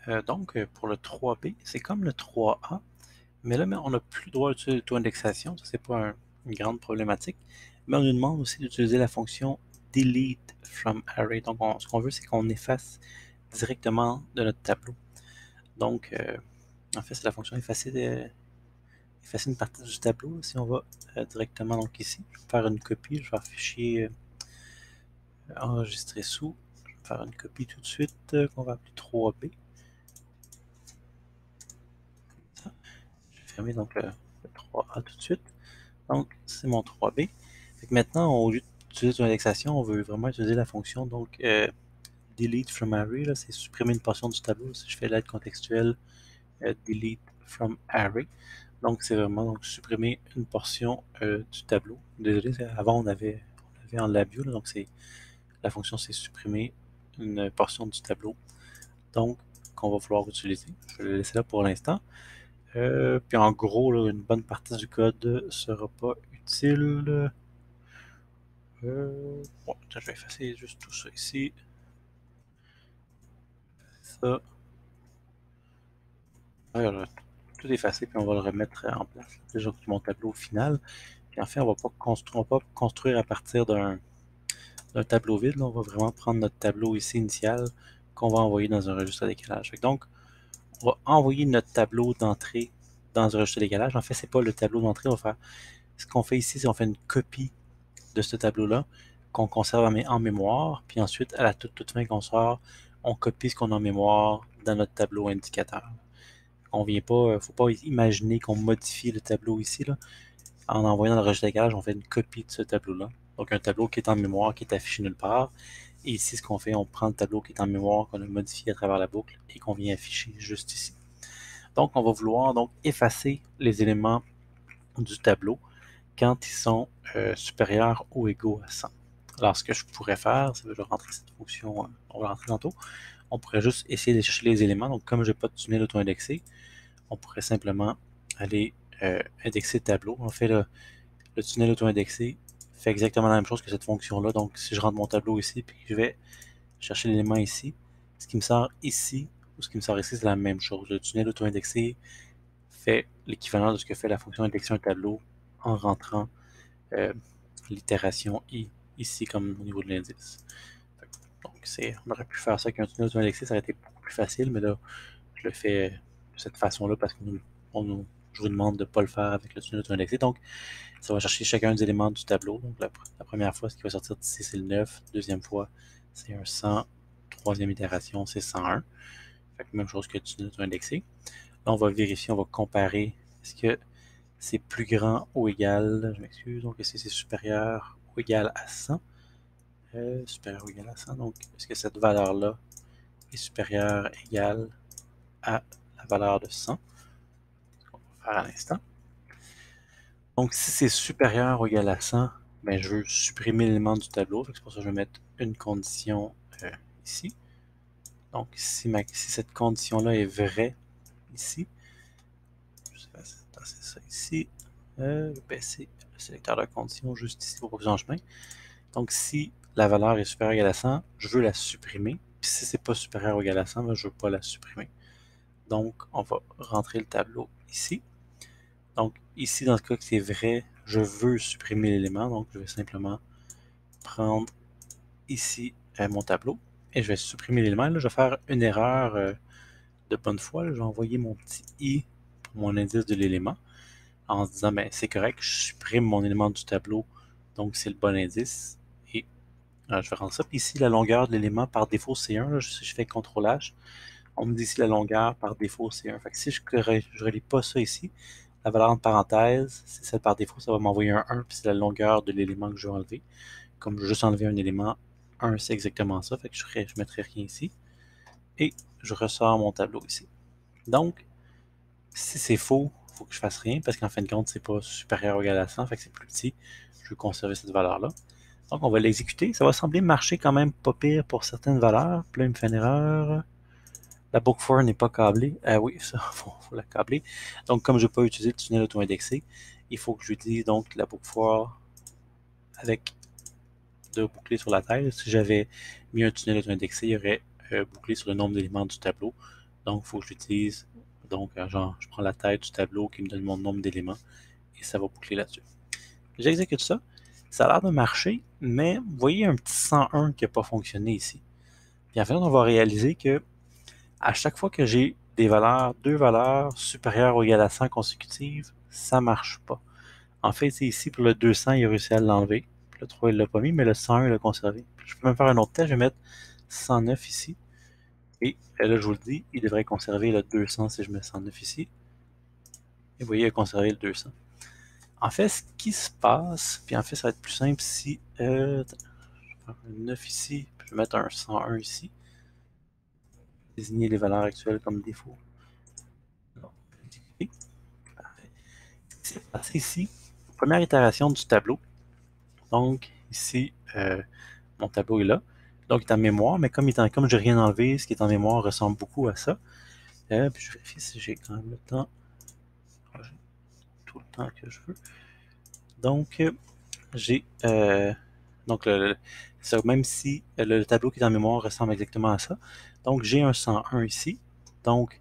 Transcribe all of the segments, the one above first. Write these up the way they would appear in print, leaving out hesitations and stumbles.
Pour le 3B, c'est comme le 3A, mais là, on n'a plus le droit d'utiliser l'auto-indexation. Ça, c'est pas une grande problématique. Mais on nous demande aussi d'utiliser la fonction delete from array. Donc, ce qu'on veut, c'est qu'on efface directement de notre tableau. Donc, en fait, c'est la fonction effacer une partie du tableau. Si on va directement donc ici, je vais faire une copie, je vais faire fichier enregistrer sous. Je vais faire une copie tout de suite qu'on va appeler 3B. Je vais fermer donc le 3A tout de suite. Donc, c'est mon 3B. Maintenant, au lieu d'utiliser l'indexation, on veut vraiment utiliser la fonction delete from array. C'est supprimer une portion du tableau. Si je fais l'aide contextuelle, delete from array. Donc, c'est vraiment supprimer une portion du tableau. Désolé, avant on avait en labio, donc la fonction c'est supprimer une portion du tableau. Donc, qu'on va vouloir utiliser. Je vais le laisser là pour l'instant. Puis en gros, là, une bonne partie du code ne sera pas utile. Bon, je vais effacer juste tout ça ici. Ça. Ouais, tout effacer, puis on va le remettre en place. Déjà mon tableau final. Puis en fait, on va pas construire à partir d'un tableau vide. Là. On va vraiment prendre notre tableau ici initial qu'on va envoyer dans un registre de décalage. Donc, on va envoyer notre tableau d'entrée dans un registre de décalage. En fait, c'est pas le tableau d'entrée. On va faire ce qu'on fait ici, c'est qu'on fait une copie de ce tableau-là qu'on conserve en mémoire. Puis ensuite, à la toute fin qu'on sort, on copie ce qu'on a en mémoire dans notre tableau indicateur. On vient pas, faut pas imaginer qu'on modifie le tableau ici. Là. En envoyant dans le registre de décalage, on fait une copie de ce tableau-là. Donc un tableau qui est en mémoire, qui est affiché nulle part. Et ici, ce qu'on fait, on prend le tableau qui est en mémoire, qu'on a modifié à travers la boucle et qu'on vient afficher juste ici. Donc on va vouloir effacer les éléments du tableau quand ils sont supérieurs ou égaux à 100. Alors, ce que je pourrais faire, c'est que je vais rentrer cette fonction, on va rentrer tantôt, on pourrait juste essayer de chercher les éléments. Donc, comme je n'ai pas de tunnel auto-indexé, on pourrait simplement aller indexer le tableau. En fait, le tunnel auto-indexé fait exactement la même chose que cette fonction-là. Donc, si je rentre mon tableau ici, puis je vais chercher l'élément ici, ce qui me sort ici ou ce qui me sort ici, c'est la même chose. Le tunnel auto-indexé fait l'équivalent de ce que fait la fonction indexer un tableau en rentrant l'itération i ici comme au niveau de l'indice. Donc, on aurait pu faire ça avec un tunnel auto-indexé, ça aurait été beaucoup plus facile, mais là, je le fais de cette façon-là parce que je vous demande de ne pas le faire avec le tunnel auto-indexé. Donc, ça va chercher chacun des éléments du tableau. Donc, la première fois, ce qui va sortir d'ici, c'est le 9. Deuxième fois, c'est un 100. Troisième itération, c'est 101. Fait que même chose que le tunnel auto-indexé. Là, on va vérifier, on va comparer. Est-ce que c'est plus grand ou égal, je m'excuse, donc est-ce que c'est supérieur ou égal à 100? Supérieur ou égal à 100, donc est-ce que cette valeur-là est supérieure ou égale à la valeur de 100? C'est ce qu'on va faire à l'instant. Donc si c'est supérieur ou égal à 100, ben, je veux supprimer l'élément du tableau, c'est pour ça que je vais mettre une condition ici. Donc si cette condition-là est vraie ici, je sais pas si c'est ça ici, je vais baisser le sélecteur de condition juste ici pour pas que j'en chemin. Donc, si la valeur est supérieure ou égale à 100, je veux la supprimer. Puis si c'est pas supérieur ou égal à 100, ben, je veux pas la supprimer. Donc, on va rentrer le tableau ici. Donc, ici, dans ce cas que c'est vrai, je veux supprimer l'élément. Donc, je vais simplement prendre ici mon tableau et je vais supprimer l'élément. Là, je vais faire une erreur de bonne foi. Là, je vais envoyer mon petit i pour mon indice de l'élément en se disant, ben, c'est correct, je supprime mon élément du tableau. Donc, c'est le bon indice. Et je vais rendre ça. Puis ici, la longueur de l'élément par défaut, c'est 1. Là, si je fais CTRL-H, on me dit ici la longueur par défaut, c'est 1. Fait que si je ne relis pas ça ici, la valeur entre parenthèses, c'est celle par défaut, ça va m'envoyer un 1, puis c'est la longueur de l'élément que je veux enlever. Comme je veux juste enlever un élément, 1, c'est exactement ça. Fait que je ne mettrai rien ici. Et je ressors mon tableau ici. Donc, si c'est faux, il faut que je fasse rien, parce qu'en fin de compte, c'est pas supérieur ou égal à 100, fait que c'est plus petit. Je veux conserver cette valeur-là. Donc, on va l'exécuter. Ça va sembler marcher quand même pas pire pour certaines valeurs. Puis là, il me fait une erreur. La book for n'est pas câblée. Ah oui, ça, faut la câbler. Donc, comme je n'ai pas utilisé le tunnel auto-indexé, il faut que je dise donc la book for avec de boucler sur la taille. Si j'avais mis un tunnel auto-indexé, il y aurait bouclé sur le nombre d'éléments du tableau. Donc, il faut que je l'utilise. Donc, genre, je prends la tête du tableau qui me donne mon nombre d'éléments et ça va boucler là-dessus. J'exécute ça. Ça a l'air de marcher, mais vous voyez un petit 101 qui n'a pas fonctionné ici. Puis en fait, on va réaliser que à chaque fois que j'ai deux valeurs supérieures ou égales à 100 consécutives, ça ne marche pas. En fait, c'est ici pour le 200, il a réussi à l'enlever. Le 3, il ne l'a pas mis, mais le 101, il l'a conservé. Je peux même faire un autre test. Je vais mettre 109 ici. Et là, je vous le dis, il devrait conserver le 200 si je mets 109 ici. Et vous voyez, il a conservé le 200. En fait, ce qui se passe, puis en fait, ça va être plus simple si je vais faire un 9 ici, puis je vais mettre un 101 ici. Désigner les valeurs actuelles comme défaut. Non. Parfait. C'est passé ici, première itération du tableau. Donc, ici, mon tableau est là. Donc, il est en mémoire, mais comme je n'ai rien enlevé, ce qui est en mémoire ressemble beaucoup à ça. Puis je vérifie si j'ai quand même le temps. J'ai tout le temps que je veux. Donc, j'ai donc même si le tableau qui est en mémoire ressemble exactement à ça. Donc, j'ai un 101 ici. Donc,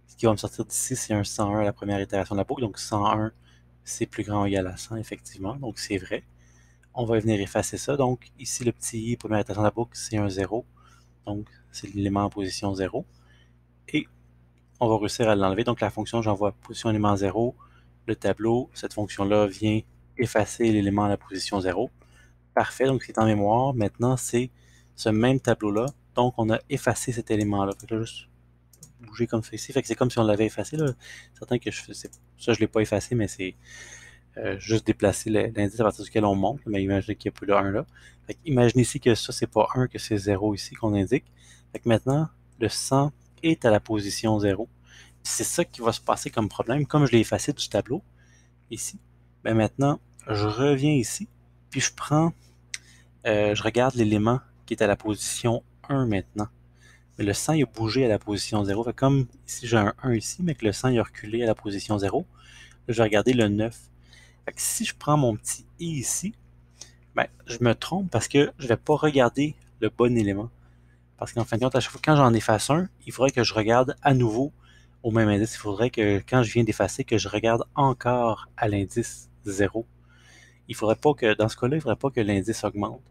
ce qui va me sortir d'ici, c'est un 101 à la première itération de la boucle. Donc, 101, c'est plus grand ou égal à 100, effectivement. Donc, c'est vrai. On va venir effacer ça. Donc, ici, le petit i, première itération de la boucle, c'est un 0. Donc, c'est l'élément en position 0. Et on va réussir à l'enlever. Donc, la fonction, j'envoie position élément 0. Le tableau, cette fonction-là vient effacer l'élément à la position 0. Parfait, donc c'est en mémoire. Maintenant, c'est ce même tableau-là. Donc, on a effacé cet élément-là. Fait que là, juste bouger comme ça ici. Fait que c'est comme si on l'avait effacé. Là. Certain que ça, je ne l'ai pas effacé, mais c'est juste déplacer l'indice à partir duquel on monte. Mais imaginez qu'il n'y a plus le 1 là. Fait que imaginez ici que ça, c'est pas 1, que c'est 0 ici qu'on indique. Fait que maintenant, le 100 est à la position 0. C'est ça qui va se passer comme problème. Comme je l'ai effacé du tableau, ici, ben maintenant, je reviens ici, puis je regarde l'élément qui est à la position 1 maintenant. Mais le 100 il a bougé à la position 0. Fait comme ici j'ai un 1 ici, mais que le 100 il a reculé à la position 0, là, je vais regarder le 9. Fait que si je prends mon petit i ici, ben, je me trompe parce que je ne vais pas regarder le bon élément. Parce qu'en fin de compte, à chaque fois quand j'en efface un, il faudrait que je regarde à nouveau au même indice. Il faudrait que quand je viens d'effacer, que je regarde encore à l'indice 0. Il faudrait pas que, dans ce cas-là, il ne faudrait pas que l'indice augmente.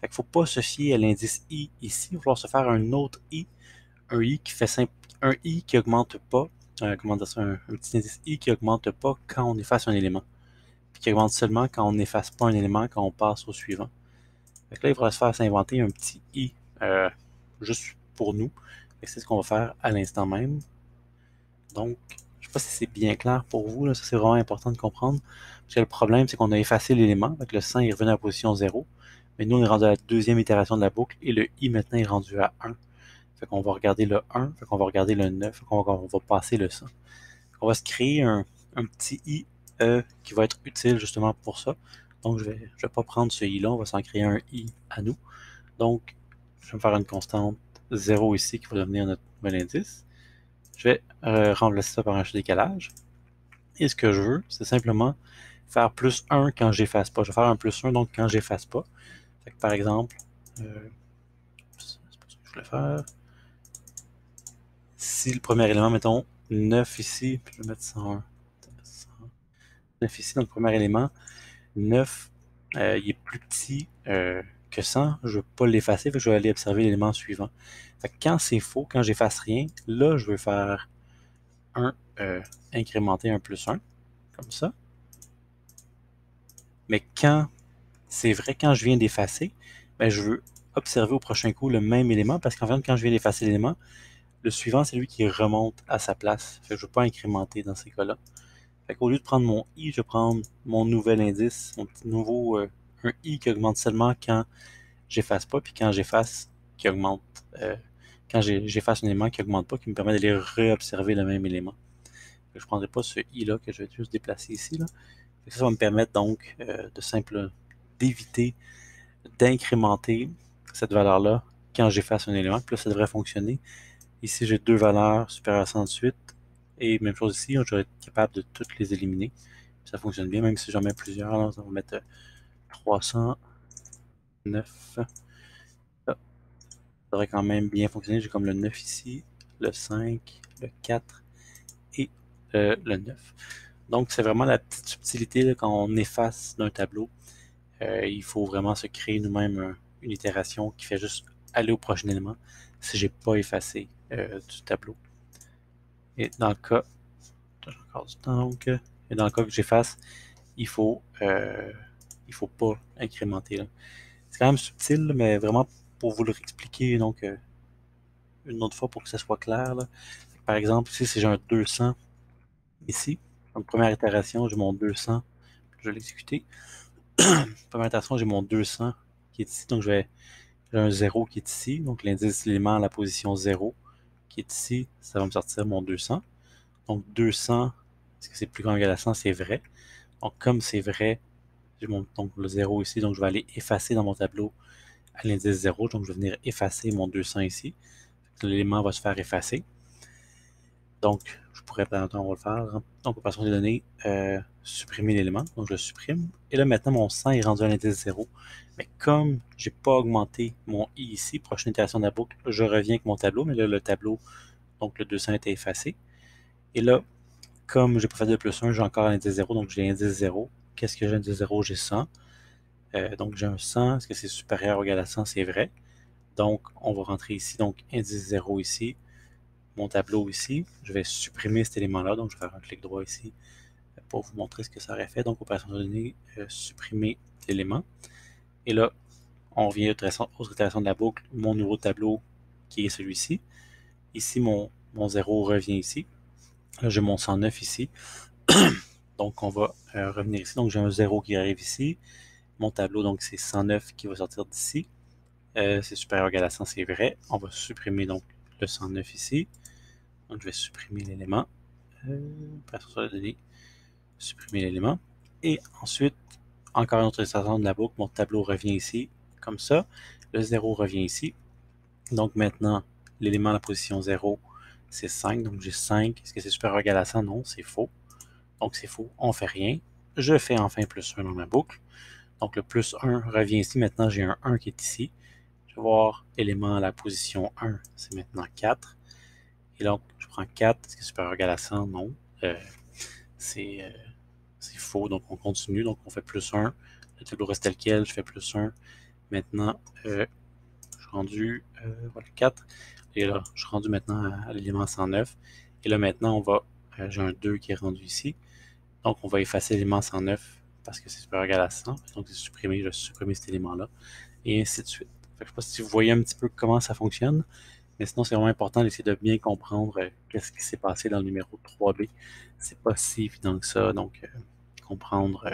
Fait qu'il ne faut pas se fier à l'indice i ici. Il va falloir se faire un autre i, un i qui fait simple, un i qui augmente pas, comment dire ça, un petit indice i qui augmente pas quand on efface un élément. Puis qui augmente seulement quand on n'efface pas un élément, quand on passe au suivant. Fait que là, il faudra se faire s'inventer un petit i juste pour nous. C'est ce qu'on va faire à l'instant même. Donc, je ne sais pas si c'est bien clair pour vous, là. Ça c'est vraiment important de comprendre. Parce que le problème, c'est qu'on a effacé l'élément, donc le 100 est revenu à la position 0. Mais nous, on est rendu à la deuxième itération de la boucle et le i maintenant est rendu à 1. Fait qu'on va regarder le 1, fait qu'on va regarder le 9, fait qu'on va passer le 100. On va se créer un petit i qui va être utile justement pour ça. Donc, je vais pas prendre ce i-là, on va s'en créer un i à nous. Donc, je vais me faire une constante 0 ici qui va devenir notre nouvel indice. Je vais remplacer ça par un décalage. Et ce que je veux, c'est simplement faire plus 1 quand j'efface pas. Je vais faire un plus 1 donc quand j'efface pas. Fait que, par exemple, c'est pas ça que je voulais faire. Si le premier élément, mettons 9 ici, puis je vais mettre 101. 9 ici, donc le premier élément, 9, il est plus petit que 100. Je ne veux pas l'effacer, je vais aller observer l'élément suivant. Fait que quand c'est faux, quand j'efface rien, là, je veux faire incrémenter un plus 1, comme ça. Mais quand c'est vrai, quand je viens d'effacer, ben, je veux observer au prochain coup le même élément, parce qu'en fait, quand je viens d'effacer l'élément, le suivant, c'est lui qui remonte à sa place. Fait que je ne veux pas incrémenter dans ces cas-là. Fait qu'au lieu de prendre mon i, je vais prendre mon nouvel indice, mon petit nouveau un i qui augmente seulement quand j'efface pas, puis quand j'efface, qui augmente. Quand j'efface un élément qui augmente pas, qui me permet d'aller réobserver le même élément. Je ne prendrai pas ce i-là que je vais juste déplacer ici. Là. Ça va me permettre donc d'éviter d'incrémenter cette valeur-là quand j'efface un élément. Puis là, ça devrait fonctionner. Ici, j'ai deux valeurs supérieures à 108. Et même chose ici, je vais être capable de toutes les éliminer. Ça fonctionne bien, même si j'en mets plusieurs. Là, on va mettre 309. Ça devrait quand même bien fonctionner. J'ai comme le 9 ici, le 5, le 4 et le 9. Donc, c'est vraiment la petite subtilité là, quand on efface d'un tableau. Il faut vraiment se créer nous-mêmes une itération qui fait juste aller au prochain élément si j'ai pas effacé du tableau. Et dans le cas, j'ai encore du temps, donc, et dans le cas que j'efface, il faut pas incrémenter. Là. C'est quand même subtil, mais vraiment pour vous le réexpliquer donc, une autre fois pour que ça soit clair. Là. Par exemple, ici, si j'ai un 200 ici, donc première itération, j'ai mon 200, je vais l'exécuter. Première itération, j'ai mon 200 qui est ici, donc j'ai un 0 qui est ici, donc l'indice élément à la position 0 qui est ici, ça va me sortir mon 200. Donc 200, est-ce que c'est plus grand égal à 100? C'est vrai. Donc comme c'est vrai, j'ai donc le 0 ici, donc je vais aller effacer dans mon tableau à l'indice 0, donc je vais venir effacer mon 200 ici. L'élément va se faire effacer. Donc, je pourrais, par exemple, on va le faire. Hein. Donc, opération des données, supprimer l'élément. Donc, je le supprime. Et là, maintenant, mon 100 est rendu à l'indice 0. Mais comme je n'ai pas augmenté mon i ici, prochaine itération de la boucle, je reviens avec mon tableau. Mais là, le tableau, donc le 200 était effacé. Et là, comme je n'ai pas fait de plus 1, j'ai encore l'indice 0. Donc, j'ai l'indice 0. Qu'est-ce que j'ai l'indice 0? J'ai 100. Donc, j'ai un 100. Est-ce que c'est supérieur ou égal à 100? C'est vrai. Donc, on va rentrer ici. Donc, indice 0 ici. Mon tableau ici. Je vais supprimer cet élément-là. Donc, je vais faire un clic droit ici pour vous montrer ce que ça aurait fait. Donc, opération de données, supprimer l'élément. Et là, on revient aux itérations de la boucle. Mon nouveau tableau qui est celui-ci. Ici, mon 0 revient ici. Là, j'ai mon 109 ici. Donc, on va revenir ici. Donc, j'ai un 0 qui arrive ici. Mon tableau, donc, c'est 109 qui va sortir d'ici. C'est supérieur ou égal à 100, c'est vrai. On va supprimer donc le 109 ici. Donc, je vais supprimer l'élément. Opération de données, supprimer l'élément. Et ensuite, encore une autre extension de la boucle, mon tableau revient ici, comme ça. Le 0 revient ici. Donc maintenant, l'élément à la position 0, c'est 5. Donc j'ai 5. Est-ce que c'est supérieur ou égal à 100? Non, c'est faux. Donc c'est faux, on ne fait rien. Je fais enfin plus 1 dans ma boucle. Donc le plus 1 revient ici. Maintenant, j'ai un 1 qui est ici. Je vais voir l'élément à la position 1, c'est maintenant 4. Et donc, je prends 4. Est-ce que c'est supérieur ou égal à 100? Non. C'est faux, donc on continue, donc on fait plus 1. Le tableau reste tel quel, je fais plus 1. Maintenant, je suis rendu voilà, 4. Et là, je suis rendu maintenant à l'élément 109. Et là, maintenant, j'ai un 2 qui est rendu ici. Donc, on va effacer l'élément 109 parce que c'est supérieur ou égal à 100. Donc, c'est supprimé, je vais supprimer cet élément-là. Et ainsi de suite. Je ne sais pas si vous voyez un petit peu comment ça fonctionne. Mais sinon, c'est vraiment important d'essayer de bien comprendre qu'est-ce qui s'est passé dans le numéro 3B. C'est pas si évident que ça. Donc, comprendre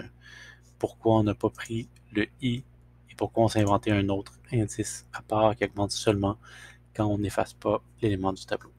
pourquoi on n'a pas pris le i et pourquoi on s'est inventé un autre indice à part qui augmente seulement quand on n'efface pas l'élément du tableau.